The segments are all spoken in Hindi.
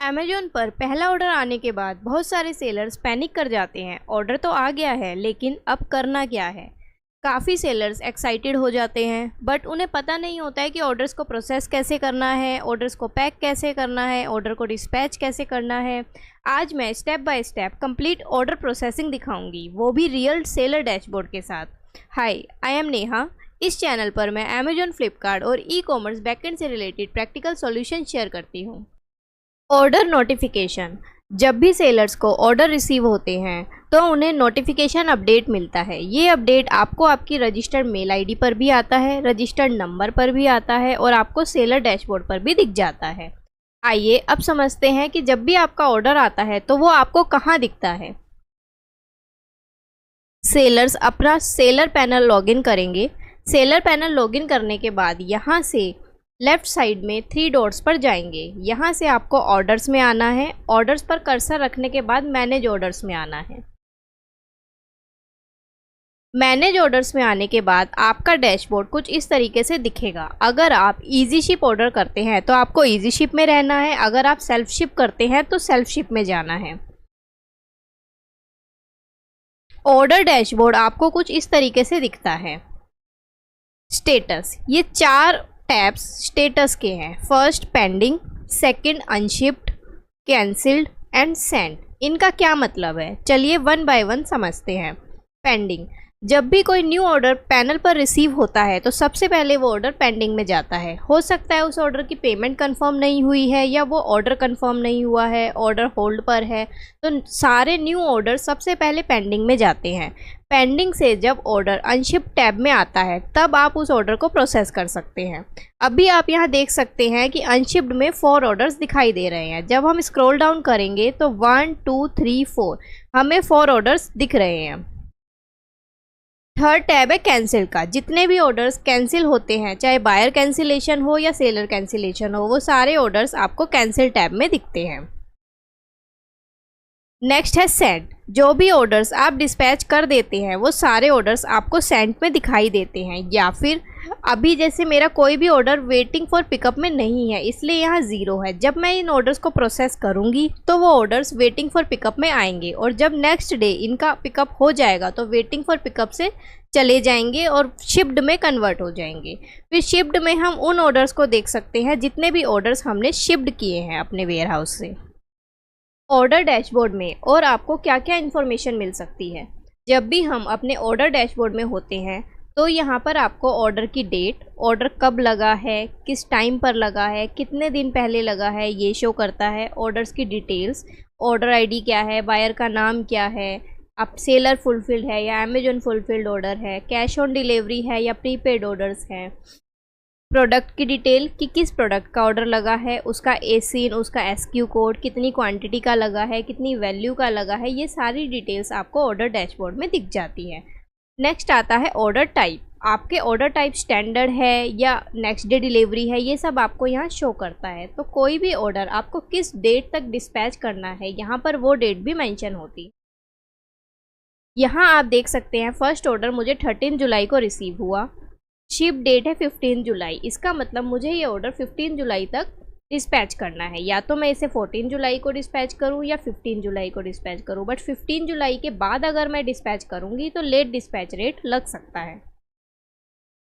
अमेज़न पर पहला ऑर्डर आने के बाद बहुत सारे सेलर्स पैनिक कर जाते हैं। ऑर्डर तो आ गया है लेकिन अब करना क्या है। काफ़ी सेलर्स एक्साइटेड हो जाते हैं बट उन्हें पता नहीं होता है कि ऑर्डर्स को प्रोसेस कैसे करना है, ऑर्डर्स को पैक कैसे करना है, ऑर्डर को डिस्पैच कैसे करना है। आज मैं step by step complete order processing दिखाऊंगी, वो भी रियल सेलर डैशबोर्ड के साथ। हाय, आई एम नेहा। इस चैनल पर मैं अमेज़न, फ्लिपकार्ट और ई कॉमर्स बैकएंड से रिलेटेड प्रैक्टिकल सॉल्यूशन शेयर करती हूँ। Order notification. जब भी सेलर्स को ऑर्डर रिसीव होते हैं तो उन्हें नोटिफिकेशन अपडेट मिलता है। ये अपडेट आपको आपकी रजिस्टर्ड मेल आईडी पर भी आता है, रजिस्टर्ड नंबर पर भी आता है और आपको सेलर डैशबोर्ड पर भी दिख जाता है। आइए अब समझते हैं कि जब भी आपका ऑर्डर आता है तो वो आपको कहाँ दिखता है। सेलर्स अपना सेलर पैनल लॉगिन करेंगे। सेलर पैनल लॉगिन करने के बाद यहाँ से लेफ़्ट साइड में 3 डॉट्स पर जाएंगे। यहाँ से आपको ऑर्डर्स में आना है। ऑर्डर्स पर कर्सर रखने के बाद मैनेज ऑर्डर्स में आना है। मैनेज ऑर्डर्स में आने के बाद आपका डैशबोर्ड कुछ इस तरीके से दिखेगा। अगर आप इजी शिप ऑर्डर करते हैं तो आपको इजी शिप में रहना है, अगर आप सेल्फ शिप करते हैं तो सेल्फ शिप में जाना है। ऑर्डर डैशबोर्ड आपको कुछ इस तरीके से दिखता है। स्टेटस, ये 4 टैब्स स्टेटस के हैं। First pending, second unshipped, cancelled and send. इनका क्या मतलब है, चलिए वन बाय वन समझते हैं। पेंडिंग, जब भी कोई न्यू ऑर्डर पैनल पर रिसीव होता है तो सबसे पहले वो ऑर्डर पेंडिंग में जाता है। हो सकता है उस ऑर्डर की पेमेंट कंफर्म नहीं हुई है या वो ऑर्डर कंफर्म नहीं हुआ है, ऑर्डर होल्ड पर है, तो सारे न्यू ऑर्डर सबसे पहले पेंडिंग में जाते हैं। पेंडिंग से जब ऑर्डर अनशिप्ड टैब में आता है तब आप उस ऑर्डर को प्रोसेस कर सकते हैं। अभी आप यहाँ देख सकते हैं कि अनशिप्ड में 4 ऑर्डर्स दिखाई दे रहे हैं। जब हम स्क्रॉल डाउन करेंगे तो 1 2 3 4 हमें 4 ऑर्डर्स दिख रहे हैं। थर्ड टैब है कैंसिल का। जितने भी ऑर्डर्स कैंसिल होते हैं, चाहे बायर कैंसिलेशन हो या सेलर कैंसिलेशन हो, वो सारे ऑर्डर्स आपको कैंसिल टैब में दिखते हैं। नेक्स्ट है सेंड। जो भी ऑर्डर्स आप डिस्पैच कर देते हैं वो सारे ऑर्डर्स आपको सेंड में दिखाई देते हैं। या फिर अभी जैसे मेरा कोई भी ऑर्डर वेटिंग फॉर पिकअप में नहीं है इसलिए यहाँ 0 है। जब मैं इन ऑर्डर्स को प्रोसेस करूँगी तो वो ऑर्डर्स वेटिंग फॉर पिकअप में आएंगे और जब नेक्स्ट डे इनका पिकअप हो जाएगा तो वेटिंग फॉर पिकअप से चले जाएंगे और शिप्ड में कन्वर्ट हो जाएंगे। फिर शिप्ड में हम उन ऑर्डर्स को देख सकते हैं जितने भी ऑर्डर्स हमने शिप्ड किए हैं अपने वेयर हाउस से। ऑर्डर डैशबोर्ड में और आपको क्या क्या इन्फॉर्मेशन मिल सकती है। जब भी हम अपने ऑर्डर डैशबोर्ड में होते हैं तो यहाँ पर आपको ऑर्डर की डेट, ऑर्डर कब लगा है, किस टाइम पर लगा है, कितने दिन पहले लगा है, ये शो करता है। ऑर्डर्स की डिटेल्स, ऑर्डर आईडी क्या है, बायर का नाम क्या है, अब सेलर फुलफिल्ड है या अमेज़न फुलफिल्ड ऑर्डर है, कैश ऑन डिलीवरी है या प्रीपेड ऑर्डर्स हैं। प्रोडक्ट की डिटेल कि किस प्रोडक्ट का ऑर्डर लगा है, उसका एसीन, उसका एसक्यू कोड, कितनी क्वांटिटी का लगा है, कितनी वैल्यू का लगा है, ये सारी डिटेल्स आपको ऑर्डर डैशबोर्ड में दिख जाती है। नेक्स्ट आता है ऑर्डर टाइप। आपके ऑर्डर टाइप स्टैंडर्ड है या नेक्स्ट डे डिलीवरी है, ये सब आपको यहाँ शो करता है। तो कोई भी ऑर्डर आपको किस डेट तक डिस्पैच करना है यहाँ पर वो डेट भी मेंशन होती। यहाँ आप देख सकते हैं फर्स्ट ऑर्डर मुझे 13 जुलाई को रिसीव हुआ। शिप डेट है 15 जुलाई। इसका मतलब मुझे ये ऑर्डर 15 जुलाई तक डिस्पैच करना है। या तो मैं इसे 14 जुलाई को डिस्पैच करूं या 15 जुलाई को डिस्पैच करूं, बट 15 जुलाई के बाद अगर मैं डिस्पैच करूंगी तो लेट डिस्पैच रेट लग सकता है।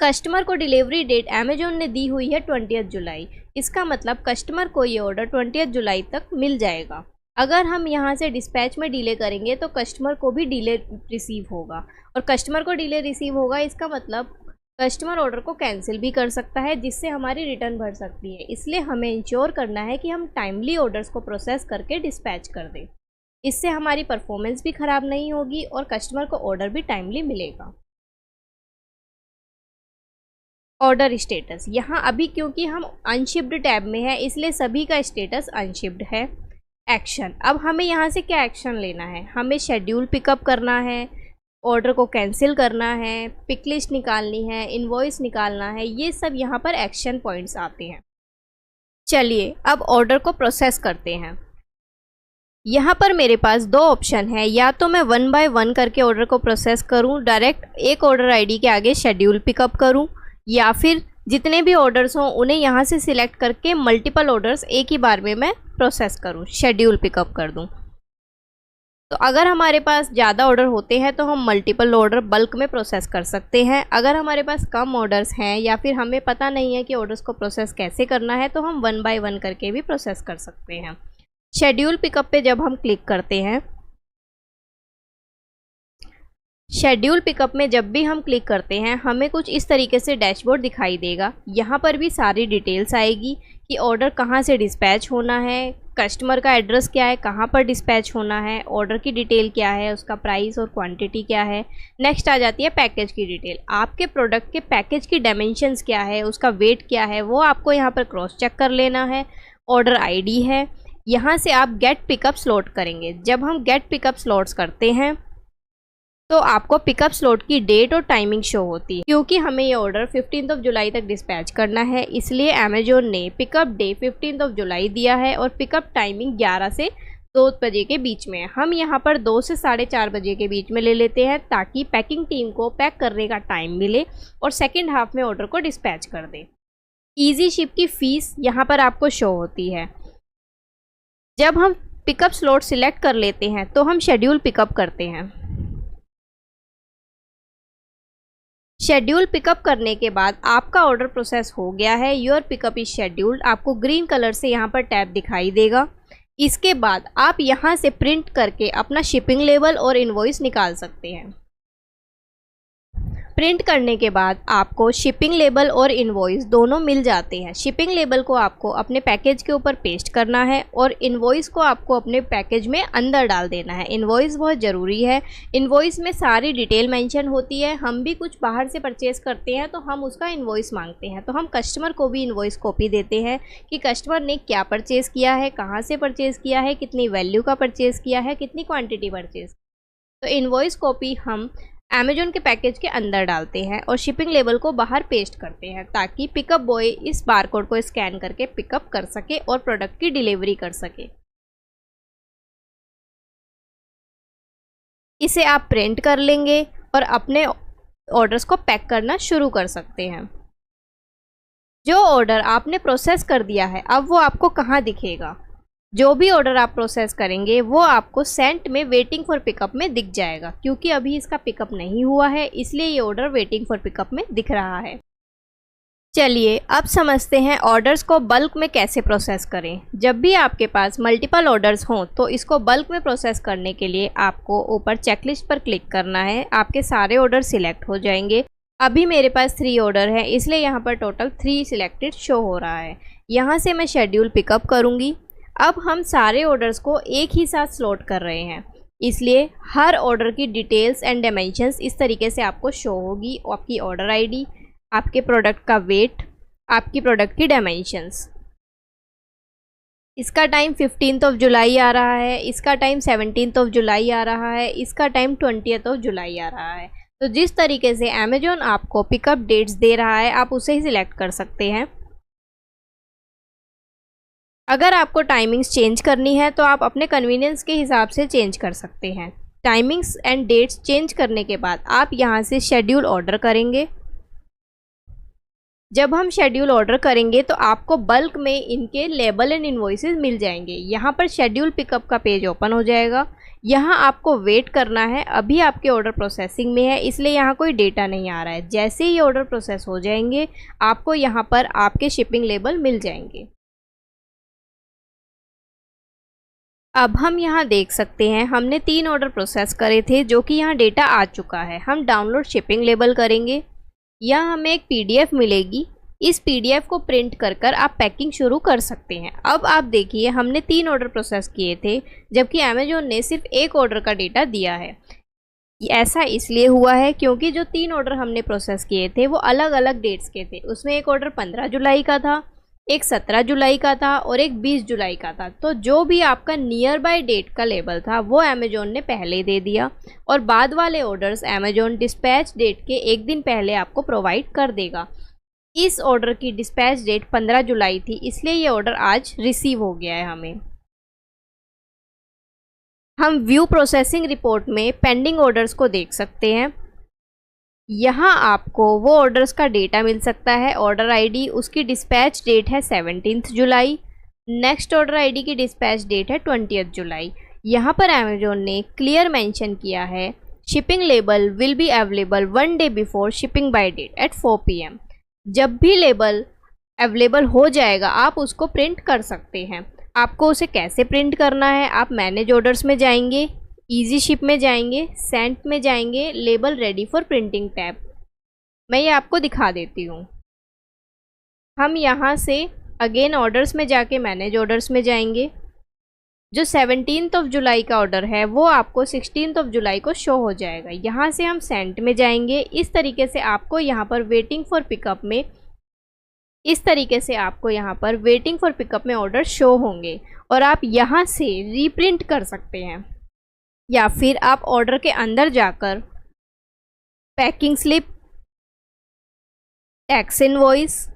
कस्टमर को डिलीवरी डेट अमेज़न ने दी हुई है 20 जुलाई। इसका मतलब कस्टमर को ये ऑर्डर 20 जुलाई तक मिल जाएगा। अगर हम यहाँ से डिस्पैच में डिले करेंगे तो कस्टमर को भी डिले रिसीव होगा और कस्टमर को डिले रिसीव होगा इसका मतलब कस्टमर ऑर्डर को कैंसिल भी कर सकता है जिससे हमारी रिटर्न बढ़ सकती है। इसलिए हमें इंश्योर करना है कि हम टाइमली ऑर्डर्स को प्रोसेस करके डिस्पैच कर दें। इससे हमारी परफॉर्मेंस भी ख़राब नहीं होगी और कस्टमर को ऑर्डर भी टाइमली मिलेगा। ऑर्डर स्टेटस, यहाँ अभी क्योंकि हम अनशिप्ड टैब में है इसलिए सभी का स्टेटस अनशिप्ड है। एक्शन, अब हमें यहाँ से क्या एक्शन लेना है। हमें शेड्यूल पिकअप करना है, ऑर्डर को कैंसिल करना है, पिक लिस्ट निकालनी है, इनवॉइस निकालना है, ये सब यहाँ पर एक्शन पॉइंट्स आते हैं। चलिए अब ऑर्डर को प्रोसेस करते हैं। यहाँ पर मेरे पास 2 ऑप्शन है, या तो मैं 1 बाय 1 करके ऑर्डर को प्रोसेस करूँ, डायरेक्ट एक ऑर्डर आईडी के आगे शेड्यूल पिकअप करूँ, या फिर जितने भी ऑर्डर्स हों उन्हें यहाँ से सिलेक्ट करके मल्टीपल ऑर्डर्स एक ही बार में मैं प्रोसेस करूँ, शेड्यूल पिकअप कर दूँ। तो अगर हमारे पास ज़्यादा ऑर्डर होते हैं तो हम मल्टीपल ऑर्डर बल्क में प्रोसेस कर सकते हैं। अगर हमारे पास कम ऑर्डर्स हैं या फिर हमें पता नहीं है कि ऑर्डर्स को प्रोसेस कैसे करना है तो हम 1 बाय 1 करके भी प्रोसेस कर सकते हैं। शेड्यूल पिकअप पे जब हम क्लिक करते हैं, शेड्यूल पिकअप में जब भी हम क्लिक करते हैं हमें कुछ इस तरीके से डैशबोर्ड दिखाई देगा। यहाँ पर भी सारी डिटेल्स आएगी कि ऑर्डर कहाँ से डिस्पैच होना है, कस्टमर का एड्रेस क्या है, कहाँ पर डिस्पैच होना है, ऑर्डर की डिटेल क्या है, उसका प्राइस और क्वांटिटी क्या है। नेक्स्ट आ जाती है पैकेज की डिटेल। आपके प्रोडक्ट के पैकेज की डायमेंशंस क्या है, उसका वेट क्या है, वो आपको यहाँ पर क्रॉस चेक कर लेना है। ऑर्डर आईडी है, यहाँ से आप गेट पिकअप स्लॉट करेंगे। जब हम गेट पिकअप स्लॉट्स करते हैं तो आपको पिकअप स्लॉट की डेट और टाइमिंग शो होती है। क्योंकि हमें ये ऑर्डर 15 जुलाई तक डिस्पैच करना है, इसलिए अमेजोन ने पिकअप डे 15 जुलाई दिया है और पिकअप टाइमिंग 11 से 2 बजे के बीच में है। हम यहाँ पर 2 से 4:30 बजे के बीच में ले लेते हैं ताकि पैकिंग टीम को पैक करने का टाइम मिले और सेकेंड हाफ में ऑर्डर को डिस्पैच कर दें। ईजी शिप की फ़ीस यहाँ पर आपको शो होती है। जब हम पिकअप स्लॉट सिलेक्ट कर लेते हैं तो हम शेड्यूल पिकअप करते हैं। शेड्यूल पिकअप करने के बाद आपका ऑर्डर प्रोसेस हो गया है, योर पिकअप इज शेड्यूल्ड, आपको ग्रीन कलर से यहाँ पर टैब दिखाई देगा। इसके बाद आप यहाँ से प्रिंट करके अपना शिपिंग लेबल और इनवॉइस निकाल सकते हैं। प्रिंट करने के बाद आपको शिपिंग लेबल और इनवॉइस दोनों मिल जाते हैं। शिपिंग लेबल को आपको अपने पैकेज के ऊपर पेस्ट करना है और इनवॉइस को आपको अपने पैकेज में अंदर डाल देना है। इनवॉइस बहुत ज़रूरी है, इनवॉइस में सारी डिटेल मेंशन होती है। हम भी कुछ बाहर से परचेज करते हैं तो हम उसका इनवॉइस मांगते हैं, तो हम कस्टमर को भी इनवॉइस कॉपी देते हैं कि कस्टमर ने क्या परचेज़ किया है, कहाँ से परचेज़ किया है, कितनी वैल्यू का परचेज़ किया है, कितनी क्वान्टिटी परचेज़। तो इनवॉइस कॉपी हम अमेजोन के पैकेज के अंदर डालते हैं और शिपिंग लेबल को बाहर पेस्ट करते हैं ताकि पिकअप बॉय इस बारकोड को स्कैन करके पिकअप कर सके और प्रोडक्ट की डिलीवरी कर सके। इसे आप प्रिंट कर लेंगे और अपने ऑर्डर्स को पैक करना शुरू कर सकते हैं। जो ऑर्डर आपने प्रोसेस कर दिया है अब वो आपको कहाँ दिखेगा? जो भी ऑर्डर आप प्रोसेस करेंगे वो आपको सेंट में वेटिंग फॉर पिकअप में दिख जाएगा। क्योंकि अभी इसका पिकअप नहीं हुआ है इसलिए ये ऑर्डर वेटिंग फॉर पिकअप में दिख रहा है। चलिए अब समझते हैं ऑर्डर्स को बल्क में कैसे प्रोसेस करें। जब भी आपके पास मल्टीपल ऑर्डर्स हों तो इसको बल्क में प्रोसेस करने के लिए आपको ऊपर चेकलिस्ट पर क्लिक करना है। आपके सारे ऑर्डर सिलेक्ट हो जाएंगे। अभी मेरे पास 3 ऑर्डर है इसलिए यहाँ पर टोटल 3 सिलेक्टेड शो हो रहा है। यहाँ से मैं शेड्यूल पिकअप करूँगी। अब हम सारे ऑर्डर्स को एक ही साथ स्लॉट कर रहे हैं, इसलिए हर ऑर्डर की डिटेल्स एंड डायमेंशंस इस तरीके से आपको शो होगी। आपकी ऑर्डर आईडी, आपके प्रोडक्ट का वेट, आपकी प्रोडक्ट की डायमेंशंस। इसका टाइम 15 जुलाई आ रहा है, इसका टाइम 17 जुलाई आ रहा है, इसका टाइम 20 जुलाई आ रहा है। तो जिस तरीके से अमेजोन आपको पिकअप डेट्स दे रहा है आप उसे ही सिलेक्ट कर सकते हैं। अगर आपको टाइमिंग्स चेंज करनी है तो आप अपने कन्वीनियंस के हिसाब से चेंज कर सकते हैं। टाइमिंग्स एंड डेट्स चेंज करने के बाद आप यहाँ से शेड्यूल ऑर्डर करेंगे। जब हम शेड्यूल ऑर्डर करेंगे तो आपको बल्क में इनके लेबल एंड इनवॉइसेस मिल जाएंगे। यहाँ पर शेड्यूल पिकअप का पेज ओपन हो जाएगा। यहाँ आपको वेट करना है। अभी आपके ऑर्डर प्रोसेसिंग में है इसलिए यहाँ कोई डेटा नहीं आ रहा है। जैसे ही ऑर्डर प्रोसेस हो जाएंगे आपको यहाँ पर आपके शिपिंग लेबल मिल जाएंगे। अब हम यहाँ देख सकते हैं हमने 3 ऑर्डर प्रोसेस करे थे जो कि यहाँ डेटा आ चुका है। हम डाउनलोड शिपिंग लेबल करेंगे। यहाँ हमें एक PDF मिलेगी। इस PDF को प्रिंट कर कर आप पैकिंग शुरू कर सकते हैं। अब आप देखिए हमने 3 ऑर्डर प्रोसेस किए थे जबकि अमेजोन ने सिर्फ 1 ऑर्डर का डेटा दिया है। ऐसा इसलिए हुआ है क्योंकि जो 3 ऑर्डर हमने प्रोसेस किए थे वो अलग अलग डेट्स के थे। उसमें एक ऑर्डर 15 जुलाई का था, एक 17 जुलाई का था और एक 20 जुलाई का था। तो जो भी आपका नियर बाय डेट का लेबल था वो अमेजोन ने पहले दे दिया और बाद वाले ऑर्डर्स अमेजोन डिस्पैच डेट के एक दिन पहले आपको प्रोवाइड कर देगा। इस ऑर्डर की डिस्पैच डेट 15 जुलाई थी इसलिए ये ऑर्डर आज रिसीव हो गया है हमें। हम व्यू प्रोसेसिंग रिपोर्ट में पेंडिंग ऑर्डर्स को देख सकते हैं। यहाँ आपको वो ऑर्डर्स का डेटा मिल सकता है, ऑर्डर आईडी, उसकी डिस्पैच डेट है 17 जुलाई, नेक्स्ट ऑर्डर आईडी की डिस्पैच डेट है 20 जुलाई। यहाँ पर अमेजोन ने क्लियर मेंशन किया है shipping label will be available 1 day before shipping by date at 4 PM। जब भी लेबल अवेलेबल हो जाएगा आप उसको प्रिंट कर सकते हैं। आपको उसे कैसे प्रिंट करना है, आप मैनेज ऑर्डर्स में जाएंगे, इजी शिप में जाएंगे, सेंट में जाएंगे, label ready for printing tab. मैं ये आपको दिखा देती हूँ। हम यहाँ से अगेन ऑर्डर्स में जाके मैनेज ऑर्डर्स में जाएंगे। जो 17 जुलाई का ऑर्डर है वो आपको 16 जुलाई को शो हो जाएगा। यहाँ से हम सेंट में जाएंगे। इस तरीके से आपको यहाँ पर वेटिंग फॉर पिकअप में ऑर्डर शो होंगे और आप यहाँ से रीप्रिंट कर सकते हैं, या फिर आप ऑर्डर के अंदर जाकर पैकिंग स्लिप, टैक्स इनवॉइस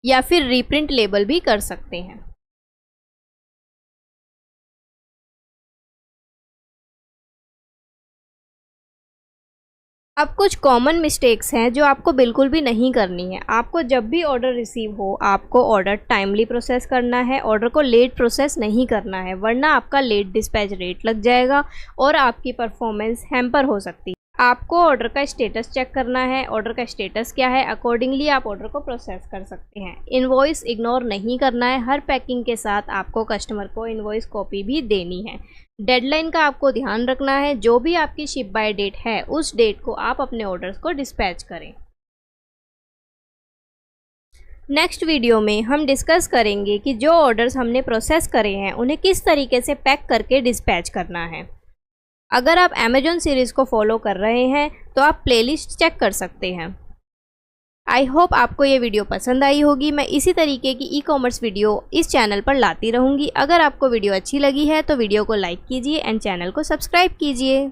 या फिर रीप्रिंट लेबल भी कर सकते हैं। अब कुछ कॉमन मिस्टेक्स हैं जो आपको बिल्कुल भी नहीं करनी है। आपको जब भी ऑर्डर रिसीव हो आपको ऑर्डर टाइमली प्रोसेस करना है, ऑर्डर को लेट प्रोसेस नहीं करना है, वरना आपका लेट डिस्पैच रेट लग जाएगा और आपकी परफॉर्मेंस हैम्पर हो सकती है। आपको ऑर्डर का स्टेटस चेक करना है, ऑर्डर का स्टेटस क्या है, अकॉर्डिंगली आप ऑर्डर को प्रोसेस कर सकते हैं। इनवॉइस इग्नोर नहीं करना है, हर पैकिंग के साथ आपको कस्टमर को इनवॉइस कॉपी भी देनी है। डेडलाइन का आपको ध्यान रखना है, जो भी आपकी शिप बाय डेट है उस डेट को आप अपने ऑर्डर्स को डिस्पैच करें। नेक्स्ट वीडियो में हम डिस्कस करेंगे कि जो ऑर्डर्स हमने प्रोसेस करे हैं उन्हें किस तरीके से पैक करके डिस्पैच करना है। अगर आप अमेजोन सीरीज़ को फॉलो कर रहे हैं तो आप प्लेलिस्ट चेक कर सकते हैं। आई होप आपको ये वीडियो पसंद आई होगी। मैं इसी तरीके की ई कॉमर्स वीडियो इस चैनल पर लाती रहूँगी। अगर आपको वीडियो अच्छी लगी है तो वीडियो को लाइक कीजिए एंड चैनल को सब्सक्राइब कीजिए।